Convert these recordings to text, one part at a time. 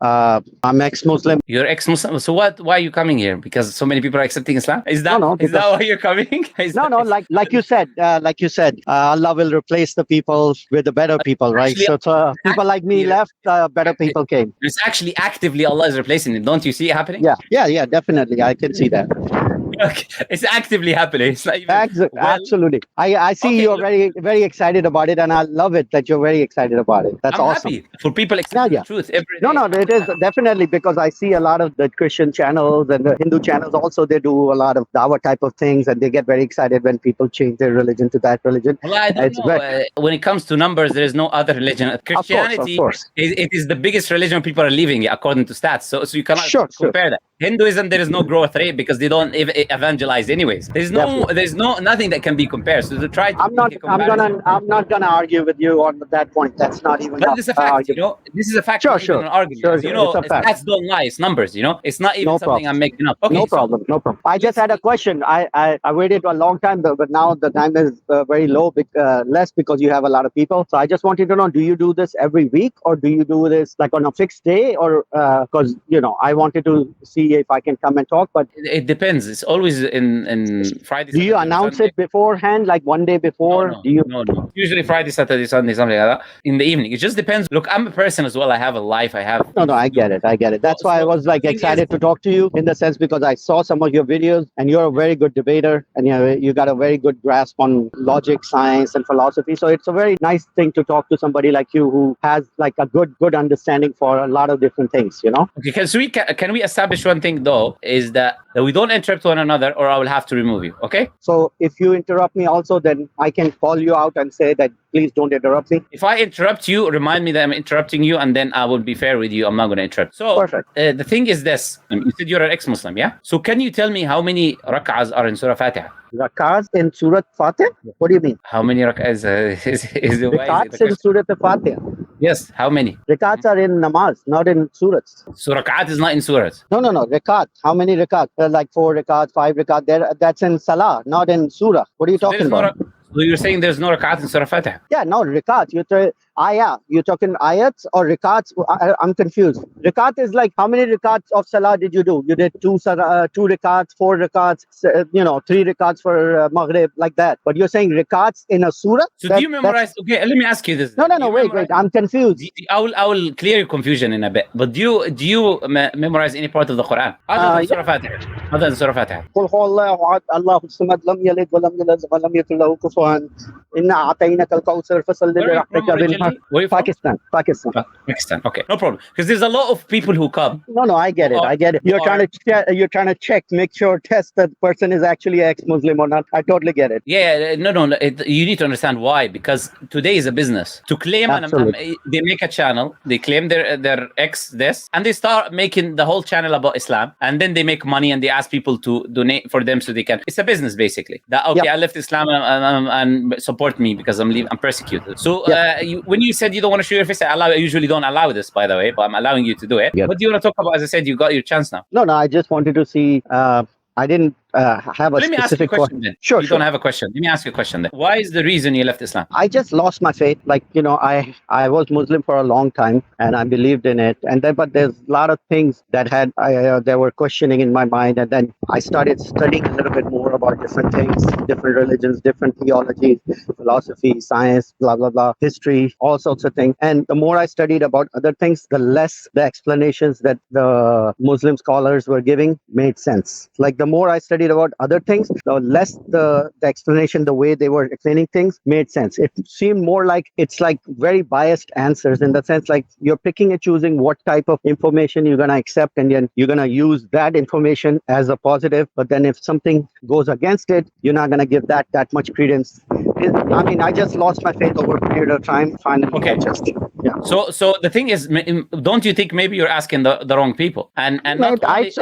I'm ex-Muslim. You're ex-Muslim. So what? Why are you coming here? Because so many people are accepting Islam. Is that why you're coming? Like you said, Allah will replace the people with the better people, right? Actually, So people like me left, better people came. It's actually actively Allah is replacing it. Don't you see it happening? Yeah, definitely. I can see that. Okay. It's actively happening. It's not even, absolutely. I see you're very, very excited about it, and I love it that you're very excited about it. That's awesome. Happy for people accepting the truth every day. No, it is definitely, because I see a lot of the Christian channels and the Hindu channels also. They do a lot of dawah type of things, and they get very excited when people change their religion to that religion. Well, I don't know. When it comes to numbers, there is no other religion. Christianity, of course. It is the biggest religion people are leaving according to stats. So you cannot compare that. Hinduism, there is no growth rate because they don't evangelize anyways. There's nothing that can be compared. So to try to I'm not gonna argue with you on that point. That's not even. But it's a fact, This is a fact. Sure. An argument. Stats don't lie. It's numbers. It's not even something I'm making up. Okay, no problem. I just had a question. I waited a long time, but now the time is very low, less because you have a lot of people. So I just wanted to know: do you do this every week, or do you do this like on a fixed day, or because I wanted to see if I can come and talk, but it depends. It's always in Friday. Do you announce it beforehand, like one day before? No. Usually Friday, Saturday, Sunday, something like that. In the evening. It just depends. Look, I'm a person as well. I have a life. I have. No, I get it. That's why I was like excited to talk to you in the sense because I saw some of your videos, and you're a very good debater, and you got a very good grasp on logic, science, and philosophy. So it's a very nice thing to talk to somebody like you who has like a good understanding for a lot of different things. Okay, can we establish one thing though, is that we don't interrupt one another, or I will have to remove you. Okay. So if you interrupt me also, then I can call you out and say that please don't interrupt me. If I interrupt you, remind me that I'm interrupting you, and then I will be fair with you. I'm not going to interrupt. So perfect. The thing is this: you said you're an ex-Muslim, yeah? So can you tell me how many rak'ahs are in Surah Fatiha? Rak'ahs in Surah Fatiha? What do you mean? How many rak'ahs is rak'ahs in Surah Fatiha? Yes, how many? Rak'ahs are in namaz, not in surahs. So rak'at is not in surahs? No. Rakat. How many rakat? Like 4 rakat, 5 rakat. That's in salah, not in surah. What are you talking about? So you're saying there's no rakat in Surah Fatiha? Yeah, no, rakat. You're talking ayats or rakats? I'm confused. Rakat is like, how many rakats of salah did you do? You did 2 rakats, 4 rakats, 3 rakats for maghrib, like that. But you're saying rakats in a surah? So do you memorize? Okay, let me ask you this. No, wait. I'm confused. I will clear your confusion in a bit. But do you memorize any part of the Quran other than Surah Fatiha? Other than Surah Fatiha? قل هو الله أحد الله الصمد لم يلد ولم يولد ولم يكن له كفوا إنا أعطيناك الكوثر فصل لربك وانحر. Pakistan. Okay, no problem. Because there's a lot of people who come. No, I get it. You're trying to check, make sure, test that the person is actually ex-Muslim or not. I totally get it. Yeah, no. You need to understand why. Because today is a business. To claim, they make a channel. They claim their ex this, and they start making the whole channel about Islam, and then they make money and they ask people to donate for them so they can. It's a business basically. I left Islam and support me because I'm persecuted. So when you said you don't want to show your face, I usually don't allow this, by the way, but I'm allowing you to do it. What do you want to talk about? As I said, you got your chance now. No, I just wanted to see. I didn't have a specific question. Then. Sure. Don't have a question. Let me ask you a question then. Why is the reason you left Islam? I just lost my faith. Like, I was Muslim for a long time and I believed in it. But there's a lot of things that there were questioning in my mind. And then I started studying a little bit more about different things, different religions, different theologies, philosophy, science, blah, blah, blah, history, all sorts of things. And the more I studied about other things, the less the explanations that the Muslim scholars were giving made sense. Like the more I studied about other things, the less the explanation, the way they were explaining things made sense. It seemed more like it's like very biased answers in the sense like you're picking and choosing what type of information you're going to accept, and then you're going to use that information as a positive. But then if something goes against it, you're not going to give that much credence. I just lost my faith over a period of time. Finally, okay. So the thing is, don't you think maybe you're asking the wrong people? And not only,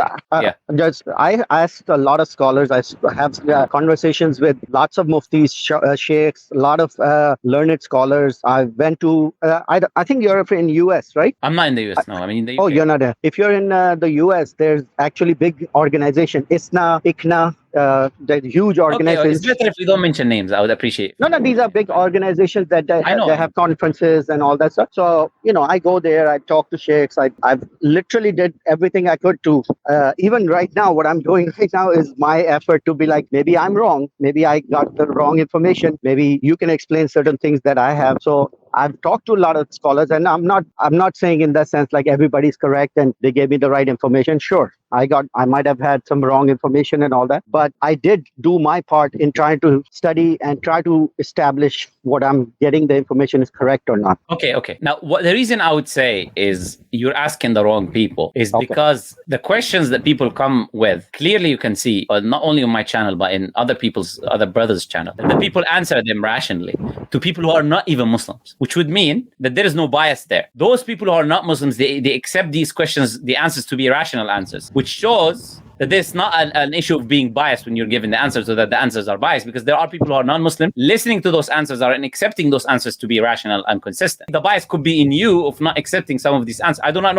I asked a lot of scholars. I have conversations with lots of muftis, sheikhs, a lot of learned scholars. I went to, I think you're in US, right? I'm not in the US, no. I mean, in the UK. Oh, you're not there. If you're in the US, there's actually big organization, ISNA, ICNA, the huge Okay, it's organizations. better if we don't mention names. I would appreciate it. No, these are big organizations that I know. they have conferences and all that stuff. So, I go there, I talk to sheikhs. I've literally did everything I could to, even right now, what I'm doing right now is my effort to be like, maybe I'm wrong. Maybe I got the wrong information. Maybe you can explain certain things that I have. So I've talked to a lot of scholars, and I'm not saying in that sense like everybody's correct and they gave me the right information. Sure, I might have had some wrong information and all that, but I did do my part in trying to study and try to establish what I'm getting the information is correct or not. Okay. Now, the reason I would say is you're asking the wrong people is because the questions that people come with, clearly you can see, not only on my channel, but in other brothers' channel, that the people answer them rationally to people who are not even Muslims, which would mean that there is no bias there. Those people who are not Muslims, they accept these questions, the answers to be rational answers, which shows that there's not an issue of being biased when you're given the answers, so that the answers are biased, because there are people who are non-Muslim listening to those answers and accepting those answers to be rational and consistent. The bias could be in you of not accepting some of these answers. I do not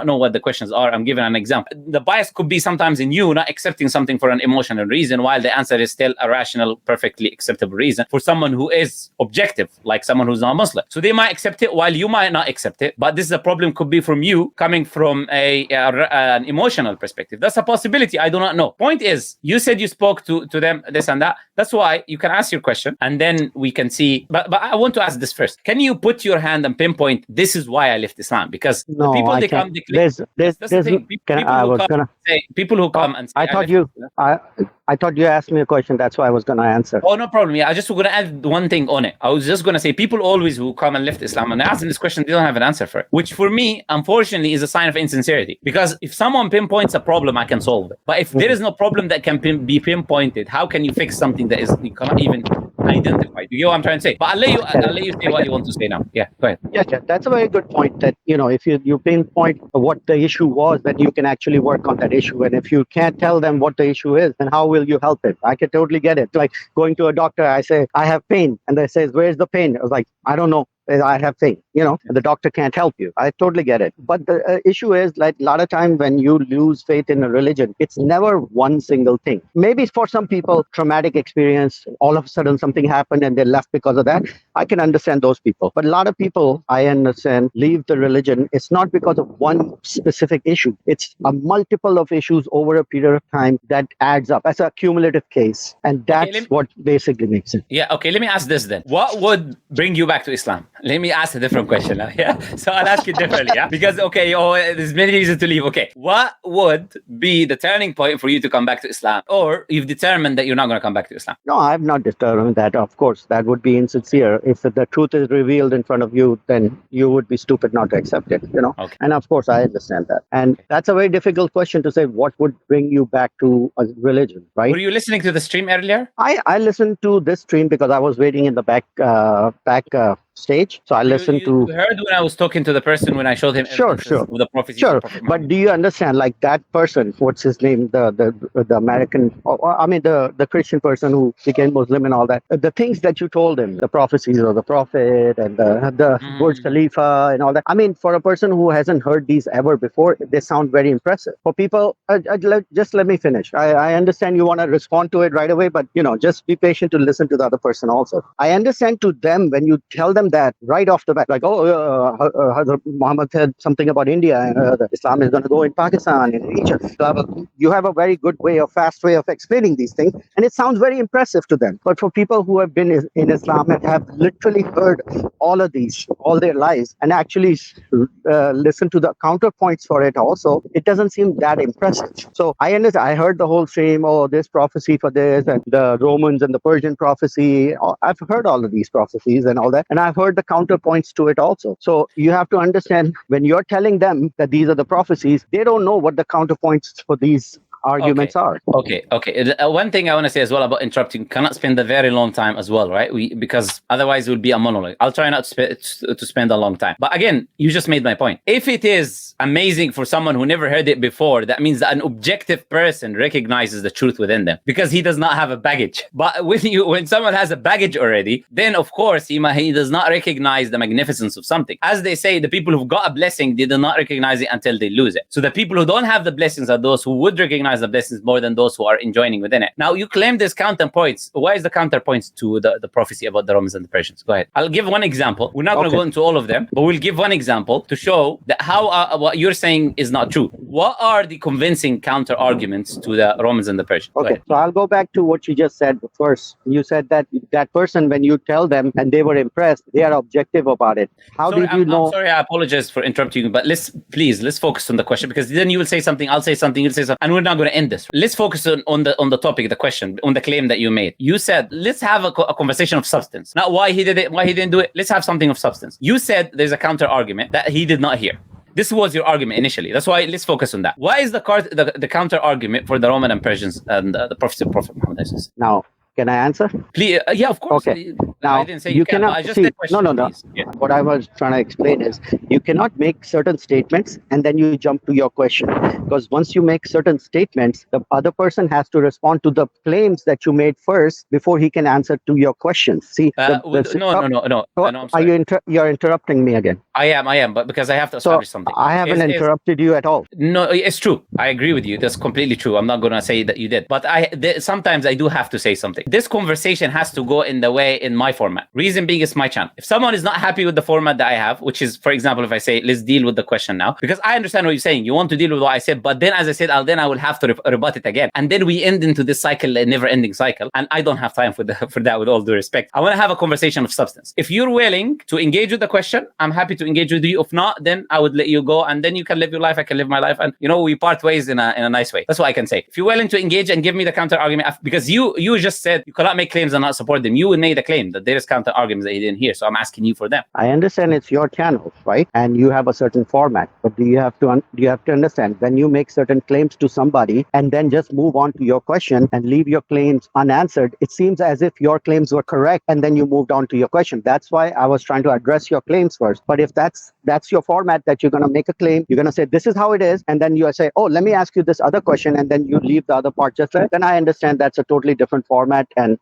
know what the questions are. I'm giving an example. The bias could be sometimes in you not accepting something for an emotional reason, while the answer is still a rational, perfectly acceptable reason for someone who is objective, like someone who's not Muslim. So they might accept it while you might not accept it. But this is a problem could be from you coming from an emotional perspective. That's a possibility. I do not know. Point is, you said you spoke to them, this and that. That's why you can ask your question, and then we can see. But I want to ask this first. Can you put your hand and pinpoint, this is why I left Islam? Because no, the people I they can't. come, that's the thing. People who come and say, I thought you asked me a question. That's why I was going to answer. Oh, no problem. Yeah, I just was going to add one thing on it. I was just going to say, people always who come and left Islam and ask them this question, they don't have an answer for it, which for me, unfortunately, is a sign of insincerity. Because if someone pinpoints a problem, I can solve it. But if there is no problem that can be pinpointed, how can you fix something that you cannot even identify? You get what I'm trying to say? But I'll let you say what you want to say now. Yeah, go ahead. Yeah, that's a very good point. That if you pinpoint what the issue was, then you can actually work on that issue. And if you can't tell them what the issue is, then how will you help it? I can totally get it. Like going to a doctor, I say I have pain, and they say, "Where's the pain?" I was like, "I don't know. I have pain." The doctor can't help you. I totally get it. But the issue is, like, a lot of time when you lose faith in a religion, it's never one single thing. Maybe for some people, traumatic experience, all of a sudden something happened and they left because of that. I can understand those people. But a lot of people, I understand, leave the religion. It's not because of one specific issue. It's a multiple of issues over a period of time that adds up as a cumulative case. And that's what basically makes it. Yeah, okay. Let me ask this then. What would bring you back to Islam? Let me ask a different question now. Yeah. So I'll ask you differently. Yeah. Because there's many reasons to leave. Okay. What would be the turning point for you to come back to Islam? Or you've determined that you're not going to come back to Islam? No, I've not determined that. Of course, that would be insincere. If the truth is revealed in front of you, then you would be stupid not to accept it, Okay. And of course, I understand that. And that's a very difficult question to say, what would bring you back to a religion, right? Were you listening to the stream earlier? I listened to this stream because I was waiting in the back stage. So I listened to. You heard when I was talking to the person when I showed him. Sure. The prophecies. Sure, but do you understand? Like that person, what's his name? The American, the Christian person who became Muslim and all that. The things that you told him, the prophecies of the Prophet and the Burj Khalifa and all that. I mean, for a person who hasn't heard these ever before, they sound very impressive. For people, just let me finish. I understand you want to respond to it right away, but just be patient to listen to the other person also. I understand to them when you tell them that right off the bat, like, Muhammad said something about India and Islam is going to go in Pakistan, in Egypt. You have a very good fast way of explaining these things, and it sounds very impressive to them. But for people who have been in Islam and have literally heard all of these all their lives and actually listen to the counterpoints for it also, it doesn't seem that impressive. So I understand. I heard the whole stream, this prophecy for this and the Romans and the Persian prophecy. I've heard all of these prophecies and all that, and I've heard the counterpoints to it also. So you have to understand, when you're telling them that these are the prophecies, they don't know what the counterpoints for these arguments are. Okay. One thing I want to say as well about interrupting, cannot spend a very long time as well, right? Because otherwise it would be a monologue. I'll try not to spend a long time. But again, you just made my point. If it is amazing for someone who never heard it before, that means that an objective person recognizes the truth within them because he does not have a baggage. But when someone has a baggage already, then of course he does not recognize the magnificence of something. As they say, the people who've got a blessing, they do not recognize it until they lose it. So the people who don't have the blessings are those who would recognize has the blessings more than those who are enjoining within it. Now, you claim there's counterpoints. Why is the counterpoints to the prophecy about the Romans and the Persians? Go ahead. I'll give one example. We're not going to go into all of them, but we'll give one example to show that how what you're saying is not true. What are the convincing counter arguments to the Romans and the Persians? Okay, so I'll go back to what you just said first. You said that that person, when you tell them and they were impressed, they are objective about it. How did you know? I'm sorry, I apologize for interrupting you, but let's focus on the question, because then you will say something, I'll say something, you'll say something, and we're not going to end this. Let's focus on the topic, the question, on the claim that you made. You said, let's have a conversation of substance. Not why he did it, why he didn't do it. Let's have something of substance. You said there's a counter argument that he did not hear. This was your argument initially. That's why let's focus on that. Why is the counter argument for the Roman and Persians and the prophecy of Prophet Muhammad? Now, can I answer? Please, yeah, of course. Okay. Now, I didn't say you cannot. I just see, said question, no. Yeah. What I was trying to explain is you cannot make certain statements and then you jump to your question. Because once you make certain statements, the other person has to respond to the claims that you made first before he can answer to your questions. See, No. You're interrupting me again. I am, but because I have to establish something. I haven't interrupted you at all. No, it's true. I agree with you. That's completely true. I'm not going to say that you did, but sometimes I do have to say something. This conversation has to go in my format. Reason being, it's my channel. If someone is not happy with the format that I have, which is, for example, if I say, let's deal with the question now, because I understand what you're saying. You want to deal with what I said, but then, as I said, I will have to rebut it again. And then we end into this cycle, a never-ending cycle. And I don't have time for that, with all due respect. I want to have a conversation of substance. If you're willing to engage with the question, I'm happy to engage with you. If not, then I would let you go, and then you can live your life, I can live my life, and we part ways in a nice way. That's what I can say. If you're willing to engage and give me the counter argument, because you just said you cannot make claims and not support them. You made a claim that there is counter arguments that you didn't hear, so I'm asking you for them. I understand it's your channel, right? And you have a certain format, but you have to understand, when you make certain claims to somebody and then just move on to your question and leave your claims unanswered, it seems as if your claims were correct and then you moved on to your question. That's why I was trying to address your claims first. But if that's your format, that you're going to make a claim, you're going to say this is how it is, and then you say, oh, let me ask you this other question, and then you leave the other part just right, then I understand that's a totally different format, and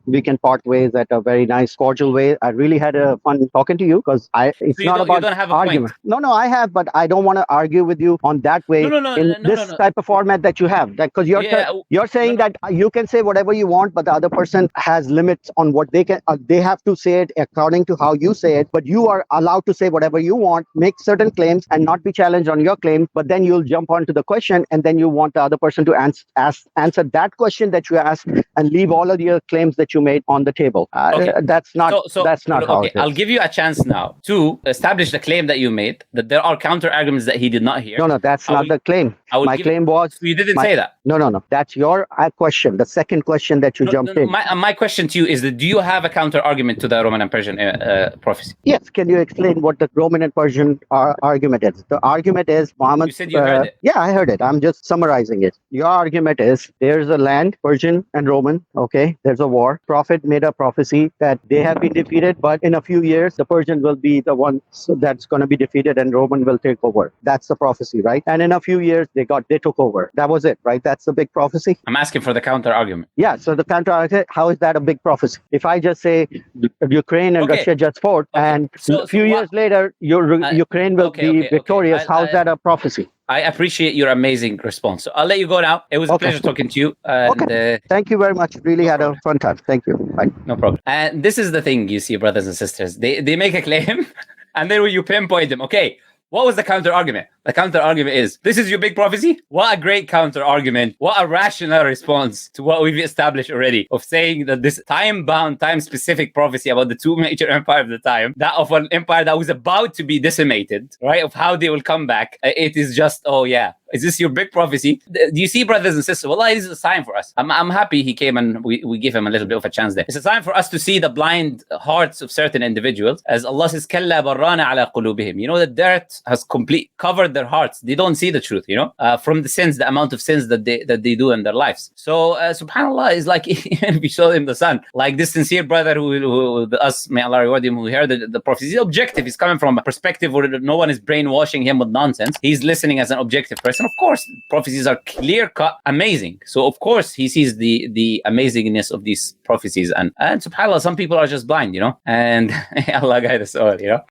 we can part ways at a very nice, cordial way. I really had a fun talking to you, because it's not about argument. No, I have, but I don't want to argue with you on that way in this type of format that you have. Because you're saying that you can say whatever you want, but the other person has limits on what they can. They have to say it according to how you say it, but you are allowed to say whatever you want, make certain claims, and not be challenged on your claim. But then you'll jump onto the question, and then you want the other person to answer that question that you asked, and leave all of your claims that you made on the table. That's not how it is. I'll give you a chance now to establish the claim that you made, that there are counter arguments that he did not hear. No, that's not the claim. My claim was... You didn't say that. No. That's your question. The second question that you jumped in. My question to you is that, do you have a counter argument to the Roman and Persian prophecy? Yes. Can you explain what the Roman and Persian argument is? The argument is Muhammad... You said you heard it. Yeah, I heard it. I'm just summarizing it. Your argument is there's a land, Persian and Roman, okay? There's a war. Prophet made a prophecy that they have been defeated, but in a few years, the Persian will be the one that's going to be defeated and Roman will take over. That's the prophecy, right? And in a few years, they took over. That was it, right? That's the big prophecy. I'm asking for the counter argument. Yeah, so the counter argument, how is that a big prophecy? If I just say Ukraine and Russia just fought, and a few years later, Ukraine will be victorious, how is that a prophecy? I appreciate your amazing response. So I'll let you go now. It was a pleasure talking to you. And, thank you very much. Really had a fun time. Thank you. Bye. No problem. And this is the thing, you see, brothers and sisters. They make a claim, and then when you pinpoint them, okay, what was the counter argument? The counter argument is, this is your big prophecy? What a great counter argument. What a rational response to what we've established already, of saying that this time-bound, time-specific prophecy about the two major empires of the time, that of an empire that was about to be decimated, right, of how they will come back, it is just, oh yeah, is this your big prophecy? Do you see, brothers and sisters? Well, this is a sign for us. I'm happy he came and we give him a little bit of a chance there. It's a sign for us to see the blind hearts of certain individuals, as Allah says, كَلَّا بَرَّانَ عَلَى قُلُوبِهِمْ. The dirt has covered their hearts. They don't see the truth, from the sins, the amount of sins that they do in their lives. So, subhanAllah, is like, if you show him the sun, like this sincere brother who us, may Allah reward him, who heard the prophecy. He's objective. He's coming from a perspective where no one is brainwashing him with nonsense. He's listening as an objective person. Of course, prophecies are clear-cut, amazing. So, of course, he sees the amazingness of these prophecies. And subhanAllah, some people are just blind, and Allah guide us all,